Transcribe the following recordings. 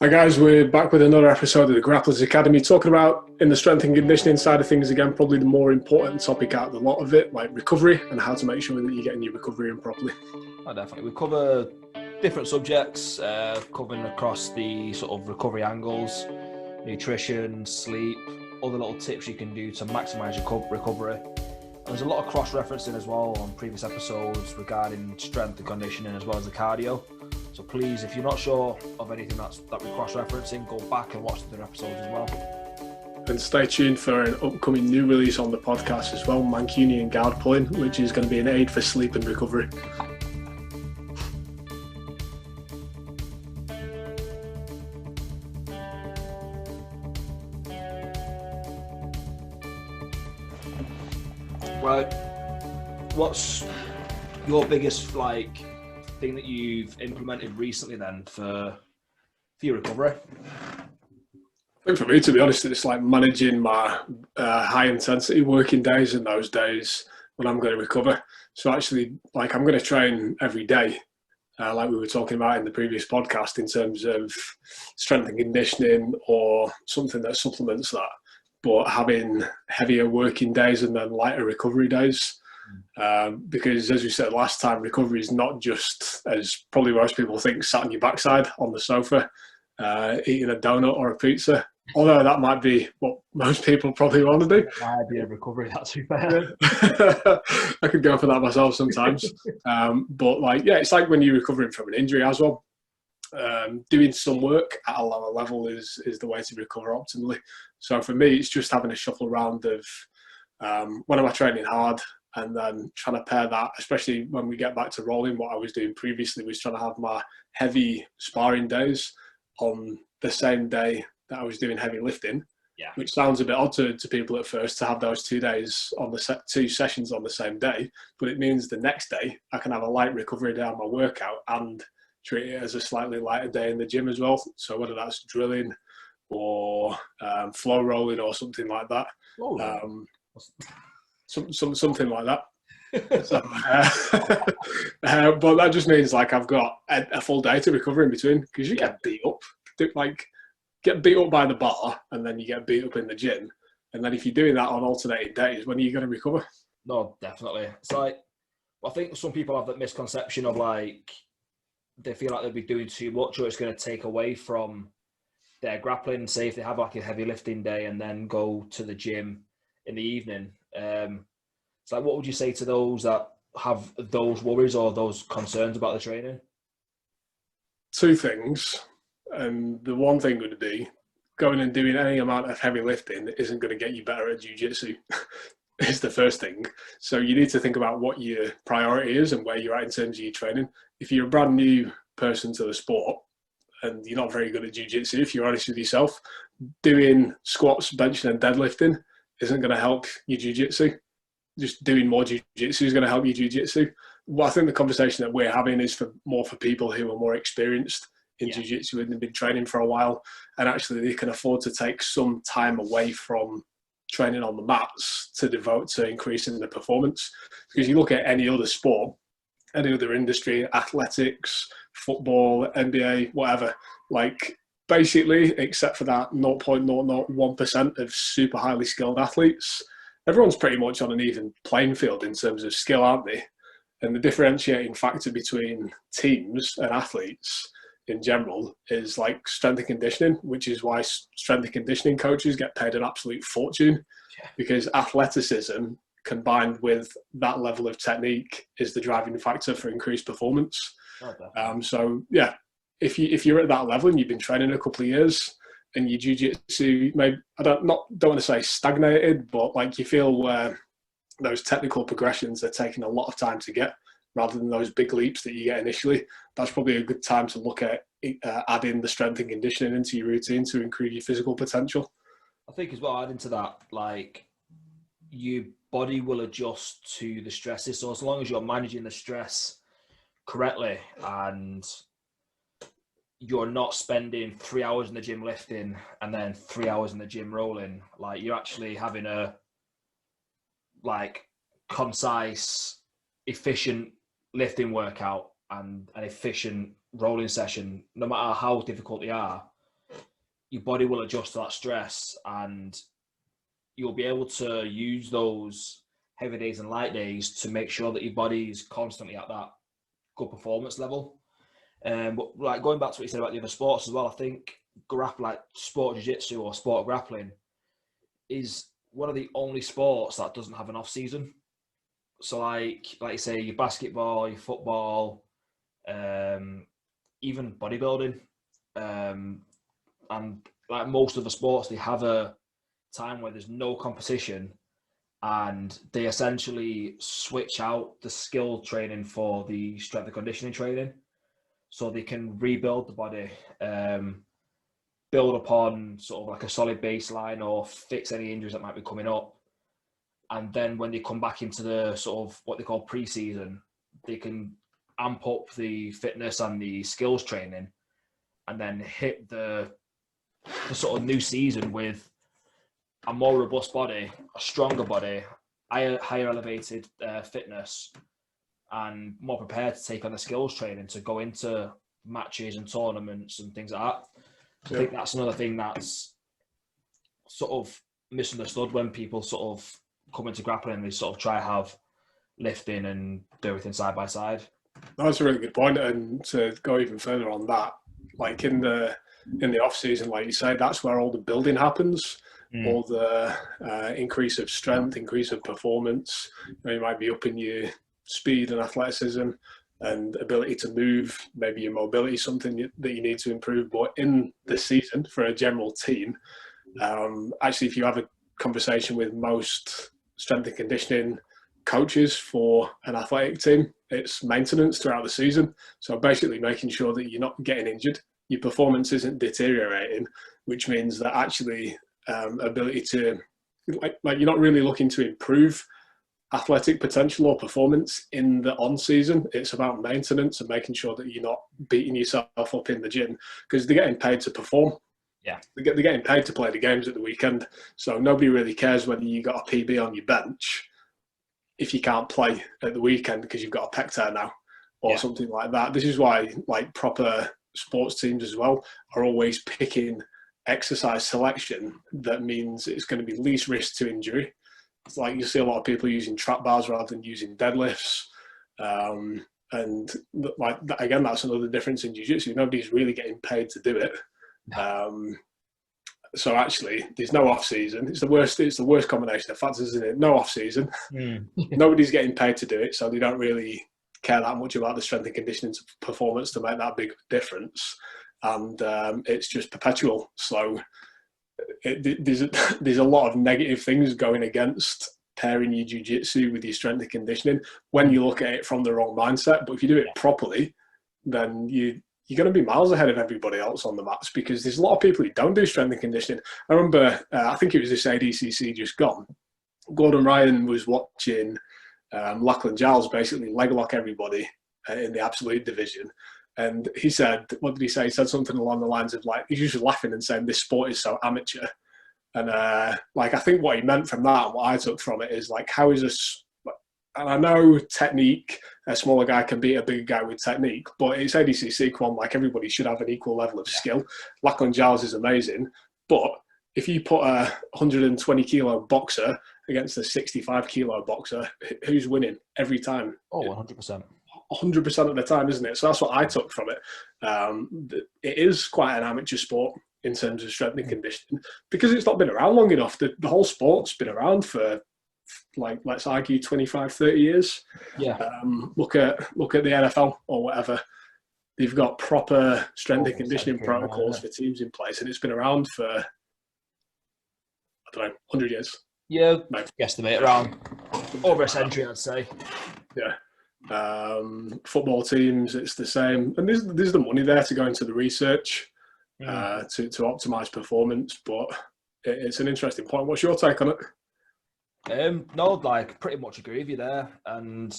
Hi guys, we're back with another episode of the Grapplers Academy, talking about in the strength and conditioning side of things again, probably the more important topic out of a lot of it, like recovery and how to make sure that you're getting your recovery in properly. Oh, definitely. We cover different subjects, covering across the sort of recovery angles, nutrition, sleep, other little tips you can do to maximise your recovery. And there's a lot of cross-referencing as well on previous episodes regarding strength and conditioning as well as the cardio. So please, if you're not sure of anything that we're cross-referencing, go back and watch the other episodes as well. And stay tuned for an upcoming new release on the podcast as well, Mancunian guard pulling, which is going to be an aid for sleep and recovery. Right, what's your biggest thing that you've implemented recently then for your recovery? I think for me, to be honest, it's like managing my high intensity working days and those days when I'm going to recover. So actually, like, I'm going to train every day, like we were talking about in the previous podcast, in terms of strength and conditioning or something that supplements that, but having heavier working days and then lighter recovery days. Because as we said last time, recovery is not just, as probably most people think, sat on your backside on the sofa, eating a donut or a pizza. Although that might be what most people probably want to do. My idea of recovery, that's fair. I could go for that myself sometimes. But it's like when you're recovering from an injury as well. Doing some work at a lower level is the way to recover optimally. So for me, it's just having a shuffle around of when am I training hard, and then trying to pair that, especially when we get back to rolling. What I was doing previously was trying to have my heavy sparring days on the same day that I was doing heavy lifting, which sounds a bit odd to people at first, to have those 2 days on the two sessions on the same day. But it means the next day I can have a light recovery day on my workout and treat it as a slightly lighter day in the gym as well. So whether that's drilling or flow rolling or something like that. Something like that. So, but that just means like I've got a full day to recover in between, because you get beat up, get beat up by the bar, and then you get beat up in the gym. And then if you're doing that on alternating days, when are you going to recover? No, definitely. It's like, I think some people have that misconception of they feel like they'll be doing too much, or it's going to take away from their grappling. Say if they have like a heavy lifting day and then go to the gym in the evening. It's like, what would you say to those that have those worries or those concerns about the training? Two things. And the one thing would be going and doing any amount of heavy lifting isn't going to get you better at jiu-jitsu. Is the first thing. So you need to think about what your priority is and where you're at in terms of your training. If you're a brand new person to the sport and you're not very good at jiu-jitsu, if you're honest with yourself, doing squats, benching and deadlifting isn't going to help your jiu-jitsu. Just doing more jiu-jitsu is going to help your jiu-jitsu. Well, I think the conversation that we're having is more for people who are more experienced in jiu-jitsu and have been training for a while, and actually they can afford to take some time away from training on the mats to devote to increasing the performance. Because you look at any other sport, any other industry, athletics, football, NBA, whatever, like basically, except for that 0.001% of super highly skilled athletes, everyone's pretty much on an even playing field in terms of skill, aren't they? And the differentiating factor between teams and athletes in general is like strength and conditioning, which is why strength and conditioning coaches get paid an absolute fortune, because athleticism combined with that level of technique is the driving factor for increased performance. So yeah, if you're at that level and you've been training a couple of years and your jiu-jitsu, maybe I don't want to say stagnated, but like you feel where those technical progressions are taking a lot of time to get, rather than those big leaps that you get initially, that's probably a good time to look at adding the strength and conditioning into your routine to increase your physical potential. I think as well, adding to that, like, your body will adjust to the stresses. So as long as you're managing the stress correctly and you're not spending 3 hours in the gym lifting and then 3 hours in the gym rolling, like, you're actually having a concise, efficient lifting workout and an efficient rolling session, no matter how difficult they are, your body will adjust to that stress, and you'll be able to use those heavy days and light days to make sure that your body is constantly at that good performance level. But like going back to what you said about the other sports as well, I think like sport jiu-jitsu or sport grappling is one of the only sports that doesn't have an off season. So like you say, your basketball, your football, even bodybuilding, and like most of the sports, they have a time where there's no competition, and they essentially switch out the skill training for the strength and conditioning training, so they can rebuild the body, build upon sort of like a solid baseline or fix any injuries that might be coming up. And then when they come back into the sort of what they call pre-season, they can amp up the fitness and the skills training, and then hit the sort of new season with a more robust body, a stronger body, higher elevated fitness, and more prepared to take on the skills training to go into matches and tournaments and things like that. So I think that's another thing that's sort of misunderstood when people sort of come into grappling and they sort of try to have lifting and do everything side by side. That's a really good point. And to go even further on that, like in the off season, like you say, that's where all the building happens. All the increase of strength, increase of performance. You might be upping your speed and athleticism and ability to move. Maybe your mobility is something that you need to improve. But in the season, for a general team, actually, if you have a conversation with most strength and conditioning coaches for an athletic team, it's maintenance throughout the season. So basically making sure that you're not getting injured, your performance isn't deteriorating, which means that actually ability to, like you're not really looking to improve athletic potential or performance in the on season. It's about maintenance and making sure that you're not beating yourself up in the gym, because they're getting paid to perform. Yeah, they're getting paid to play the games at the weekend. So nobody really cares whether you got a PB on your bench if you can't play at the weekend because you've got a pec tear now or something like that. This is why like proper sports teams as well are always picking exercise selection that means it's going to be least risk to injury. It's like you see a lot of people using trap bars rather than using deadlifts. And like again, that's another difference in jiu-jitsu. Nobody's really getting paid to do it. So actually, there's no off season. It's the worst combination of factors, isn't it? No off season. Nobody's getting paid to do it, so they don't really care that much about the strength and conditioning performance to make that big difference. And it's just perpetual. So there's a lot of negative things going against pairing your jiu-jitsu with your strength and conditioning when you look at it from the wrong mindset. But if you do it properly, then you're going to be miles ahead of everybody else on the mats, because there's a lot of people who don't do strength and conditioning. I remember, I think it was this ADCC just gone. Gordon Ryan was watching Lachlan Giles basically leg lock everybody in the absolute division. And he said, what did he say? He said something along the lines of like, he's just laughing and saying, this sport is so amateur. And like, I think what he meant from that and what I took from it is like, how is this? And I know technique, a smaller guy can beat a bigger guy with technique, but it's ADCC, come on, like everybody should have an equal level of skill. Lachlan Giles is amazing, but if you put a 120 kilo boxer against a 65 kilo boxer, who's winning every time? Oh, 100%. 100% of the time, isn't it? So that's what I took from it. It is quite an amateur sport in terms of strength and conditioning, because it's not been around long enough. The whole sport's been around for, like, let's argue 25, 30 years. Yeah. Look at the NFL or whatever. They've got proper strength and conditioning protocols for teams in place, and it's been around for, I don't know, 100 years. Yeah, guesstimate around over a century, I'd say. Yeah. Football teams, it's the same. And there's the money there to go into the research to optimise performance, but it's an interesting point. What's your take on it? No, like pretty much agree with you there. And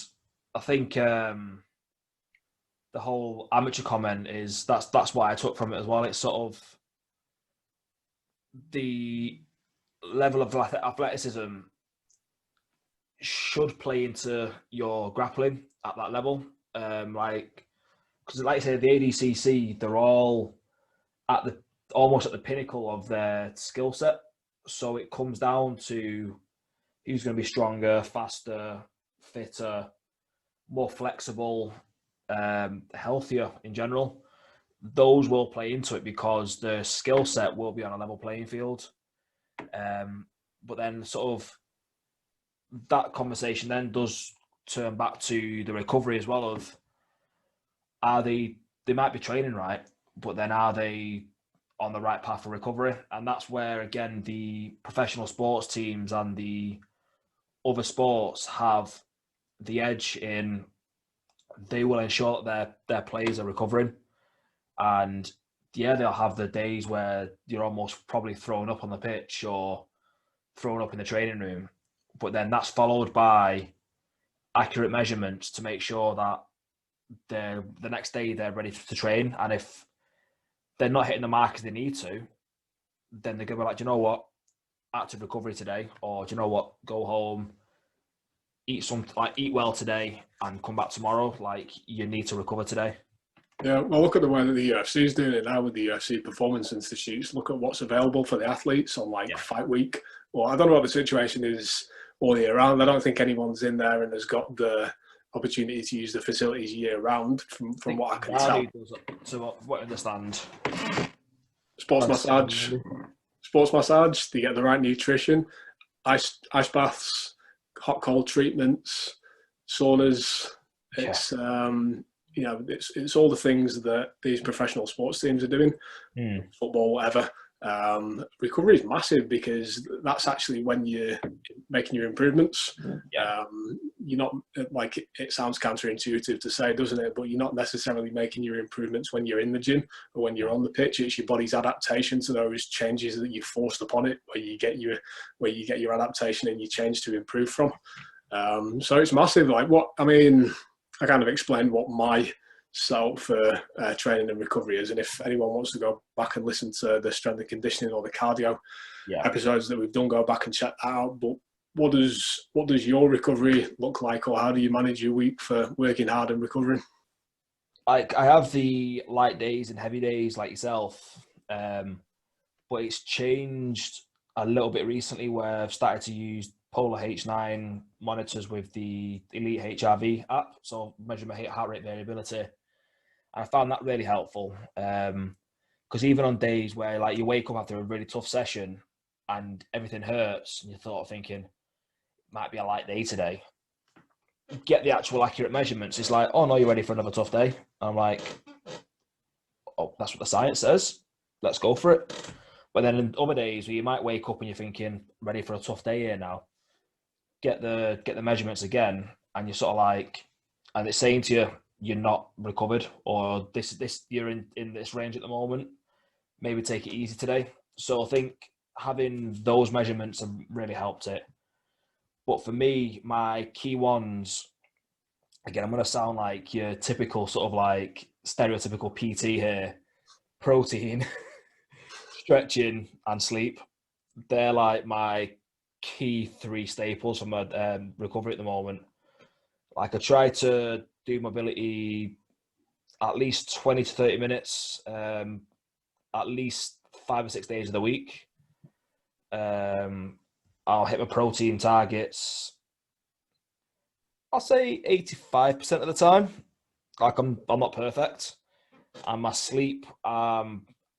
I think the whole amateur comment is that's what I took from it as well. It's sort of the level of athleticism should play into your grappling at that level. Like, because like I say, the ADCC, they're all at almost at the pinnacle of their skill set. So it comes down to who's going to be stronger, faster, fitter, more flexible, healthier in general. Those will play into it because the skill set will be on a level playing field. But then sort of that conversation then does turn back to the recovery as well of, are they might be training right, but then are they on the right path for recovery? And that's where, again, the professional sports teams and the other sports have the edge in they will ensure that their players are recovering. And yeah, they'll have the days where you're almost probably thrown up on the pitch or thrown up in the training room, but then that's followed by accurate measurements to make sure that the next day they're ready to train. And if they're not hitting the mark as they need to, then they're going to be like, do you know what, active recovery today, or do you know what, go home, eat well today and come back tomorrow. Like, you need to recover today. Yeah, well, look at the way that the UFC is doing it now with the UFC Performance Institutes. Look at what's available for the athletes on fight week. Well, I don't know what the situation is all year round. I don't think anyone's in there and has got the opportunity to use the facilities year round from what I can tell. To what I understand. Sports massage, they get the right nutrition, ice baths, hot cold treatments, saunas. It's it's all the things that these professional sports teams are doing, football, whatever. Recovery is massive because that's actually when you're making your improvements. You're not, like, it sounds counterintuitive to say, doesn't it? But you're not necessarily making your improvements when you're in the gym or when you're on the pitch. It's your body's adaptation to those changes that you've forced upon it, where you get your adaptation and you change to improve from. So it's massive. Like, I kind of explained what my setup for training and recovery is, and if anyone wants to go back and listen to the strength and conditioning or the cardio episodes that we've done, go back and check that out. But what does your recovery look like, or how do you manage your week for working hard and recovering? I have the light days and heavy days like yourself, but it's changed a little bit recently where I've started to use Polar H9 monitors with the Elite HRV app, so measure my heart rate variability. I found that really helpful because even on days where, like, you wake up after a really tough session and everything hurts and you're thinking it might be a light day today, get the actual accurate measurements. It's like, oh no, you're ready for another tough day. I'm like, oh, that's what the science says, let's go for it. But then in other days where you might wake up and you're thinking, ready for a tough day here now, get the measurements again, and you're sort of like, and it's saying to you, you're not recovered, or this you're in this range at the moment, maybe take it easy today. So I think having those measurements have really helped it. But for me, my key ones, again, I'm going to sound like your typical sort of like stereotypical PT here: protein, stretching and sleep. They're like my key 3 staples for my recovery at the moment. Like, I try to do mobility at least 20 to 30 minutes, at least 5 or 6 days of the week. I'll hit my protein targets, I'll say 85% of the time. Like, I'm not perfect. And my sleep,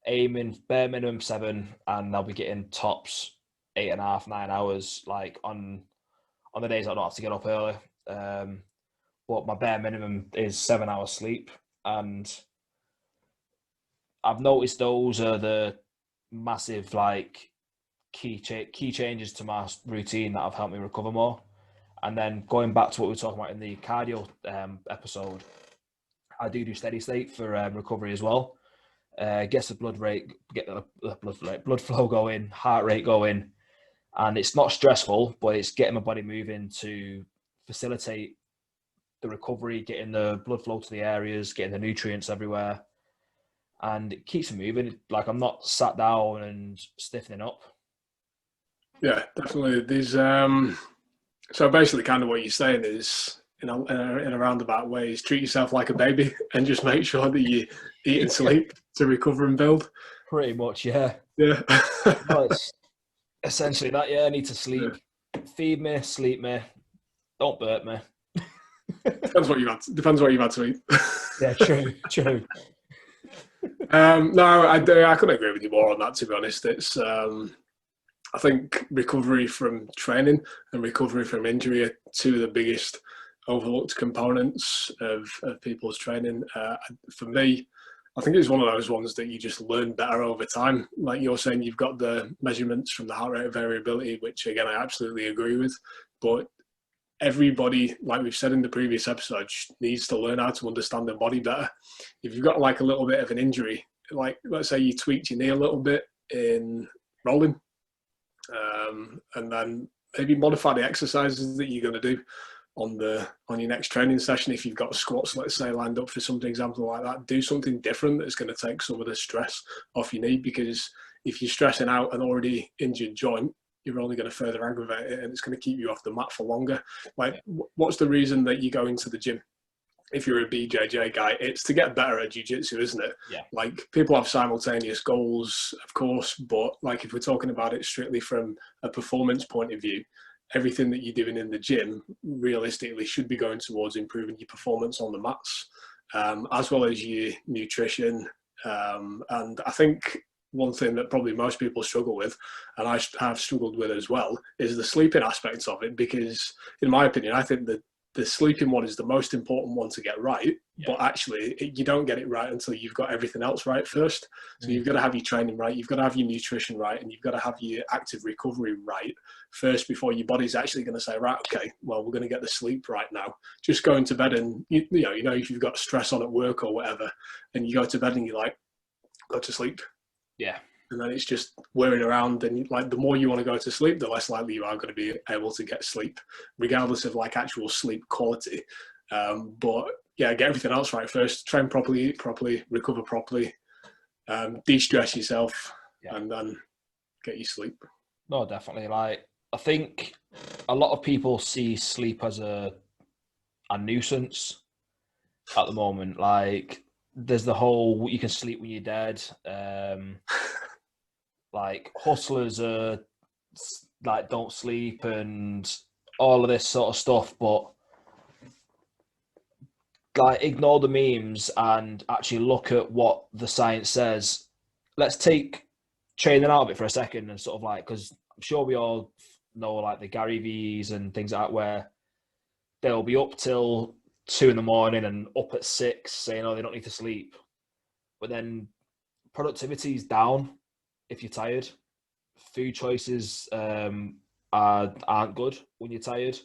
aiming bare minimum 7, and I'll be getting tops 8.5, 9 hours, like on the days I don't have to get up early. But my bare minimum is 7 hours sleep, and I've noticed those are the massive, like, key changes to my routine that have helped me recover more. And then going back to what we were talking about in the cardio episode, I do steady state for recovery as well. Gets the blood flow going, heart rate going, and it's not stressful, but it's getting my body moving to facilitate the recovery, getting the blood flow to the areas, getting the nutrients everywhere, and it keeps me moving. Like, I'm not sat down and stiffening up. Yeah, definitely. There's so basically, kind of what you're saying is, in a roundabout way, is treat yourself like a baby and just make sure that you eat and sleep to recover and build. Pretty much, yeah. Yeah. No, it's essentially that. Yeah, I need to Yeah. sleep. Feed me, sleep me. Don't burp me. Depends what you've had to eat. Yeah, true, true. No, I couldn't agree with you more on that. To be honest, it's I think recovery from training and recovery from injury are two of the biggest overlooked components of people's training. For me, I think it's one of those ones that you just learn better over time. Like you're saying, you've got the measurements from the heart rate variability, which again, I absolutely agree with. But everybody, like we've said in the previous episode, needs to learn how to understand their body better. If you've got like a little bit of an injury, like let's say you tweaked your knee a little bit in rolling, and then maybe modify the exercises that you're going to do on your next training session. If you've got squats, let's say, lined up for something, example like that, do something different that's going to take some of the stress off your knee, because if you're stressing out an already injured joint, you're only going to further aggravate it, and it's going to keep you off the mat for longer. Like, what's the reason that you go into the gym? If you're a BJJ guy, it's to get better at jiu-jitsu, isn't it? Yeah. Like, people have simultaneous goals, of course, but like if we're talking about it strictly from a performance point of view, everything that you're doing in the gym realistically should be going towards improving your performance on the mats, as well as your nutrition. And I think one thing that probably most people struggle with, and I have struggled with as well, is the sleeping aspects of it. Because in my opinion, I think that the sleeping one is the most important one to get right, but actually you don't get it right until you've got everything else right first. So you've got to have your training right, you've got to have your nutrition right, and you've got to have your active recovery right first before your body's actually going to say, right, okay, well, we're going to get the sleep right now. Just going to bed and, you know, if you've got stress on at work or whatever, and you go to bed and you're like, go to sleep. Yeah. And then it's just whirring around, and like the more you want to go to sleep, the less likely you are going to be able to get sleep, regardless of like actual sleep quality. But yeah, get everything else right first. Train properly, eat properly, recover properly, de-stress yourself, and then get your sleep. No, definitely. Like, I think a lot of people see sleep as a nuisance at the moment. Like, there's the whole you can sleep when you're dead. Like, hustlers are like, don't sleep and all of this sort of stuff, but like, ignore the memes and actually look at what the science says. Let's take training out of it for a second and sort of like, because I'm sure we all know like the Gary V's and things like that, where they'll be up till 2 a.m. and up at 6 saying, oh, they don't need to sleep. But then productivity is down if you're tired. Food choices aren't good when you're tired.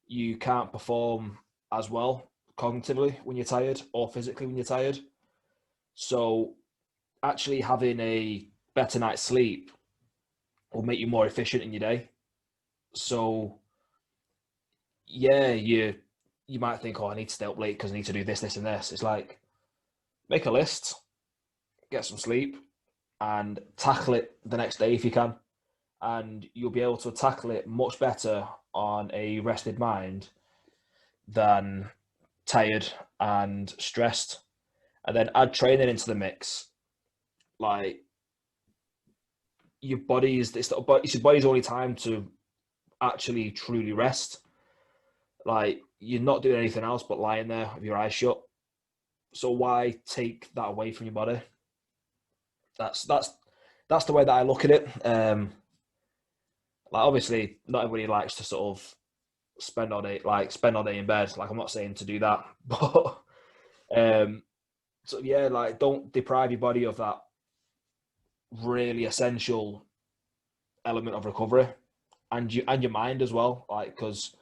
You can't perform as well cognitively when you're tired, or physically when you're tired. So actually having a better night's sleep will make you more efficient in your day. So yeah, you might think, oh, I need to stay up late because I need to do this, this, and this. It's like, make a list, get some sleep, and tackle it the next day if you can. And you'll be able to tackle it much better on a rested mind than tired and stressed. And then add training into the mix. Like, your body's your body's only time to actually truly rest. Like, you're not doing anything else but lying there with your eyes shut. So why take that away from your body? That's the way that I look at it. Like, obviously, not everybody likes to sort of spend all day in bed. Like, I'm not saying to do that, but so yeah, like, don't deprive your body of that really essential element of recovery, and your mind as well. Like, because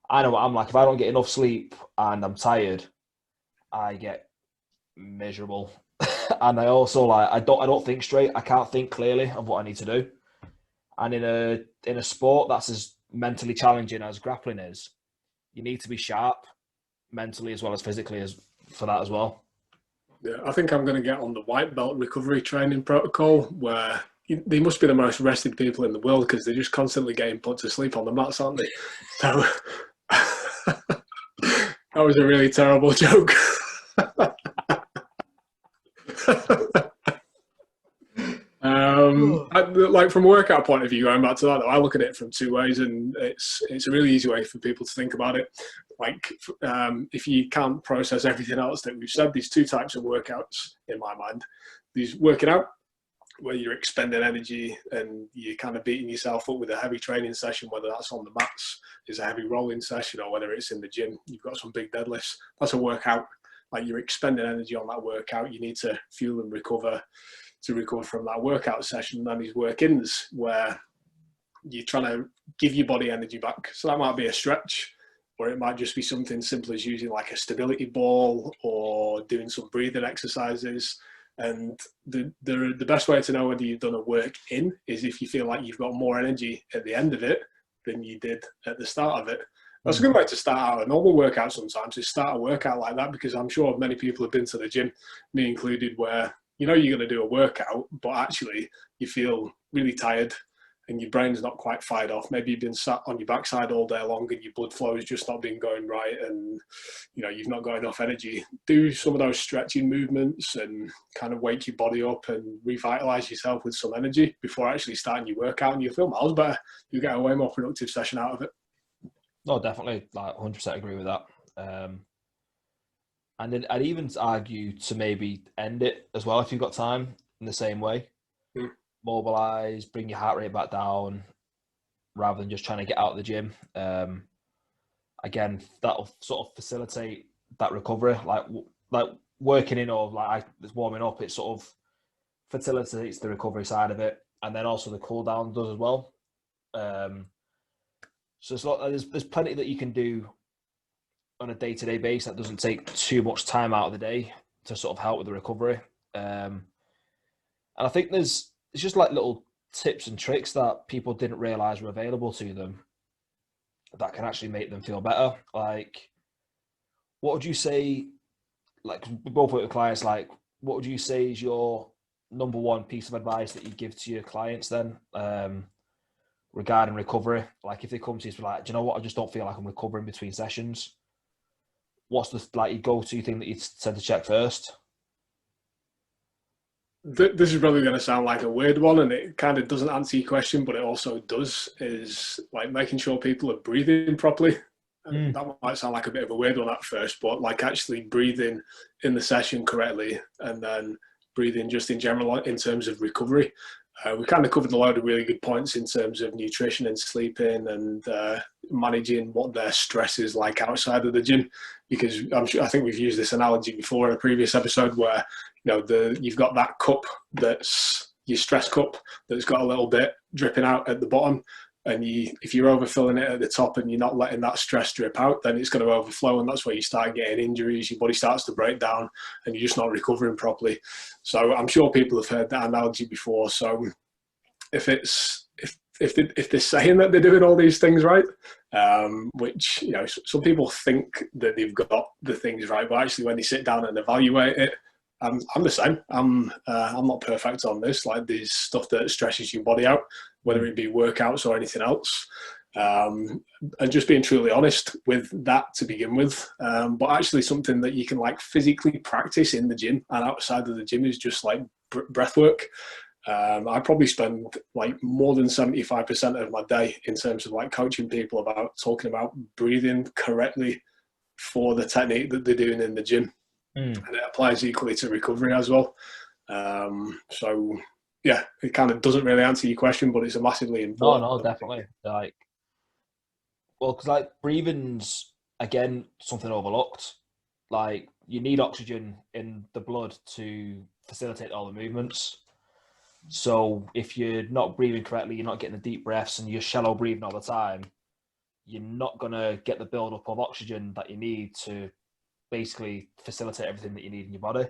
I know what I'm like. If I don't get enough sleep and I'm tired, I get miserable. And I also, like, I don't think straight. I can't think clearly of what I need to do. And in a sport that's as mentally challenging as grappling is, you need to be sharp mentally as well as physically as for that as well. Yeah, I think I'm going to get on the white belt recovery training protocol, where they must be the most rested people in the world because they're just constantly getting put to sleep on the mats, aren't they? So that was a really terrible joke. Like from a workout point of view, going back to that, I look at it from two ways, and it's a really easy way for people to think about it. Like, if you can't process everything else that we've said, there's two types of workouts in my mind. There's working out, where you're expending energy and you're kind of beating yourself up with a heavy training session, whether that's on the mats, is a heavy rolling session, or whether it's in the gym, you've got some big deadlifts. That's a workout. Like, you're expending energy on that workout. You need to fuel and recover to recover from that workout session. And then these work-ins where you're trying to give your body energy back. So that might be a stretch, or it might just be something simple as using like a stability ball or doing some breathing exercises. And the best way to know whether you've done a work in is if you feel like you've got more energy at the end of it than you did at the start of it. That's a good way to start out a normal workout sometimes, is start a workout like that, because I'm sure many people have been to the gym, me included, where you know you're going to do a workout, but actually you feel really tired and your brain's not quite fired off. Maybe you've been sat on your backside all day long and your blood flow has just not been going right, and you know you've not got enough energy. Do some of those stretching movements and kind of wake your body up and revitalize yourself with some energy before actually starting your workout, and you'll feel miles better. You get a way more productive session out of it. No, definitely, like 100% agree with that. And then I'd even argue to maybe end it as well if you've got time in the same way. Mm. Mobilize, bring your heart rate back down, rather than just trying to get out of the gym. Again, that'll sort of facilitate that recovery. Like working in, or like it's warming up, it sort of facilitates the recovery side of it, and then also the cool down does as well. So there's plenty that you can do on a day-to-day basis that doesn't take too much time out of the day to sort of help with the recovery. And I think it's just like little tips and tricks that people didn't realize were available to them that can actually make them feel better. Like, what would you say, like, we both work with clients, like, what would you say is your number one piece of advice that you give to your clients then, regarding recovery? Like, if they come to you, like, do you know what, I just don't feel like I'm recovering between sessions. What's the your go-to thing that you tend to check first? This is probably going to sound like a weird one, and it kind of doesn't answer your question, but it also does, is like making sure people are breathing properly. And that might sound like a bit of a weird one at first, but like actually breathing in the session correctly, and then breathing just in general in terms of recovery. We kind of covered a load of really good points in terms of nutrition and sleeping, and managing what their stress is like outside of the gym. Because I think we've used this analogy before in a previous episode, where you've got that cup that's your stress cup that's got a little bit dripping out at the bottom, and if you're overfilling it at the top and you're not letting that stress drip out, then it's going to overflow, and that's where you start getting injuries. Your body starts to break down and you're just not recovering properly. So I'm sure people have heard that analogy before. So if they're saying that they're doing all these things right, which some people think that they've got the things right, but actually when they sit down and evaluate it, I'm the same. I'm not perfect on this. Like, there's stuff that stresses your body out, whether it be workouts or anything else. And just being truly honest with that to begin with. But actually something that you can like physically practice in the gym and outside of the gym is just like breath work. I probably spend like more than 75% of my day in terms of like coaching people about talking about breathing correctly for the technique that they're doing in the gym. And it applies equally to recovery as well. So yeah, it kind of doesn't really answer your question, but it's a massively important. No, definitely. Because like breathing's again something overlooked. Like, you need oxygen in the blood to facilitate all the movements. So if you're not breathing correctly, you're not getting the deep breaths, and you're shallow breathing all the time, you're not gonna get the buildup of oxygen that you need to basically facilitate everything that you need in your body.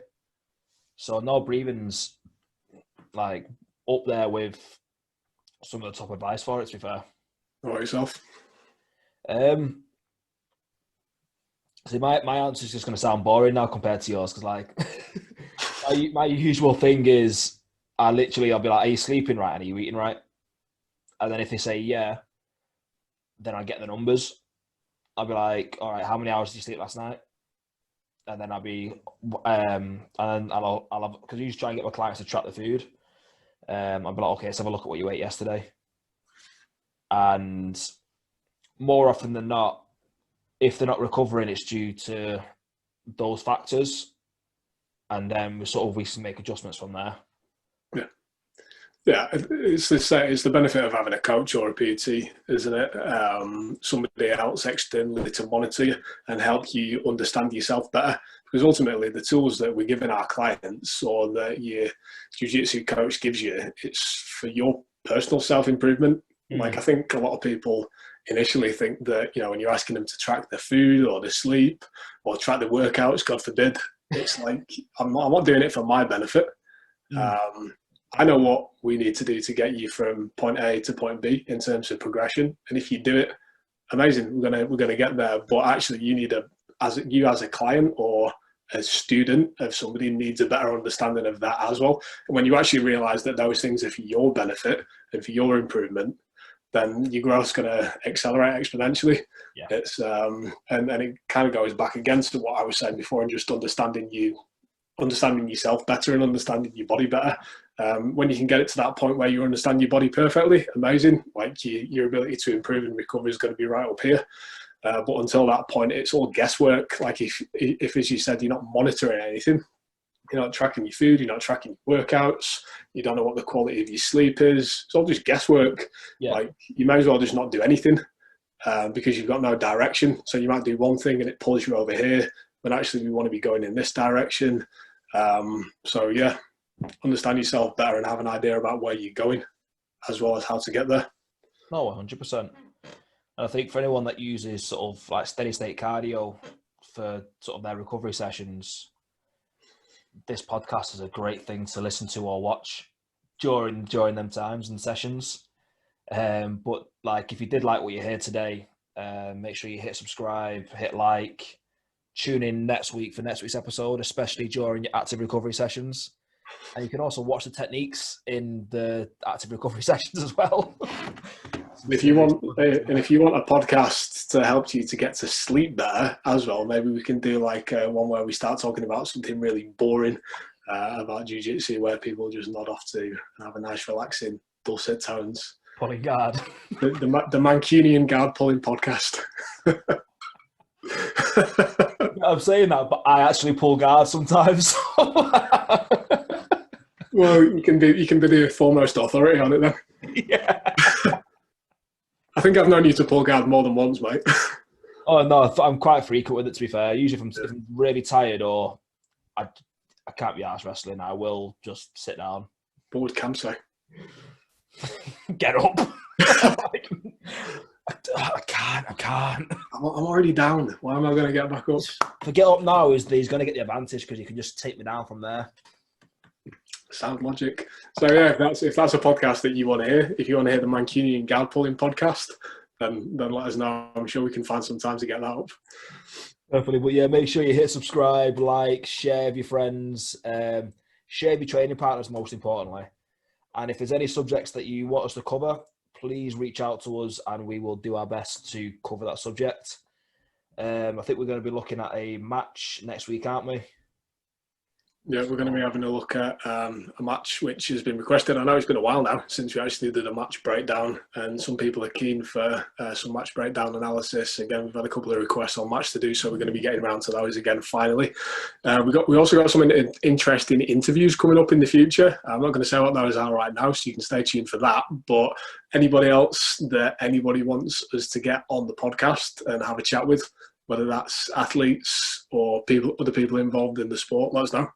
So no, breathing's like up there with some of the top advice for it, to be fair. What about yourself? See, my answer is just going to sound boring now compared to yours, because like my usual thing is I'll be like, are you sleeping right and are you eating right? And then if they say yeah, then I get the numbers. I'll be like, all right, how many hours did you sleep last night? And then I'll be, and I'll have, because I usually try and get my clients to track the food. I'd be like, okay, let's have a look at what you ate yesterday. And more often than not, if they're not recovering, it's due to those factors. And then we can make adjustments from there. Yeah. Yeah, it's the benefit of having a coach or a PT, isn't it? Somebody else externally to monitor you and help you understand yourself better. Because ultimately, the tools that we're giving our clients or that your jiu-jitsu coach gives you, it's for your personal self-improvement. Like, I think a lot of people initially think that, when you're asking them to track their food or their sleep or track their workouts, God forbid, it's like, I'm not doing it for my benefit. I know what we need to do to get you from point A to point B in terms of progression. And if you do it, amazing, we're gonna get there. But actually, you need as a client or a student of somebody needs a better understanding of that as well. And when you actually realise that those things are for your benefit and for your improvement, then your growth's going to accelerate exponentially. Yeah. It's and it kind of goes back against what I was saying before, and just understanding yourself better and understanding your body better. When you can get it to that point where you understand your body perfectly, amazing. Like your ability to improve and recover is going to be right up here. But until that point, it's all guesswork. Like if as you said, you're not monitoring anything, you're not tracking your food, you're not tracking your workouts, you don't know what the quality of your sleep is. It's all just guesswork. Yeah. Like you may as well just not do anything because you've got no direction. So you might do one thing and it pulls you over here, but actually we want to be going in this direction. So yeah, understand yourself better and have an idea about where you're going as well as how to get there. No, 100%. And I think for anyone that uses sort of like steady state cardio for sort of their recovery sessions, this podcast is a great thing to listen to or watch during them times and sessions. But like, if you did like what you hear today, make sure you hit subscribe, hit like, tune in next week for next week's episode, especially during your active recovery sessions. And you can also watch the techniques in the active recovery sessions as well. If you want a podcast to help you to get to sleep better as well, maybe we can do like one where we start talking about something really boring about jiu-jitsu, where people just nod off to and have a nice relaxing dulcet tones. Pulling guard. The Mancunian guard pulling podcast. I'm saying that, but I actually pull guard sometimes. Well, you can be the foremost authority on it then. Yeah. I think I've known you to pull guard more than once, mate. Oh no, I'm quite frequent with it, to be fair. Usually if I'm really tired or I can't be arsed wrestling, I will just sit down. What would Cam say? Get up. I can't. I'm already down. Why am I going to get back up? To get up now is he's going to get the advantage because he can just take me down from there. Sound logic. So yeah, if that's a podcast that you want to hear, if you want to hear the Mancunian guard pulling podcast, then let us know. I'm sure we can find some time to get that up. Definitely, but yeah, make sure you hit subscribe, like, share with your friends, share with your training partners most importantly. And if there's any subjects that you want us to cover, please reach out to us and we will do our best to cover that subject. I think we're going to be looking at a match next week, aren't we? Yeah, we're going to be having a look at a match which has been requested. I know it's been a while now since we actually did a match breakdown, and some people are keen for some match breakdown analysis. Again, we've had a couple of requests on match to do, so we're going to be getting around to those again finally. We also got some interesting interviews coming up in the future. I'm not going to say what those are right now, so you can stay tuned for that. But anybody else that anybody wants us to get on the podcast and have a chat with, whether that's athletes or other people involved in the sport, let us know.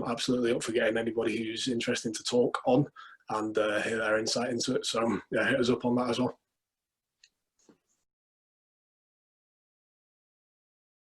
Absolutely up for getting anybody who's interested to talk on and hear their insight into it. So yeah, hit us up on that as well.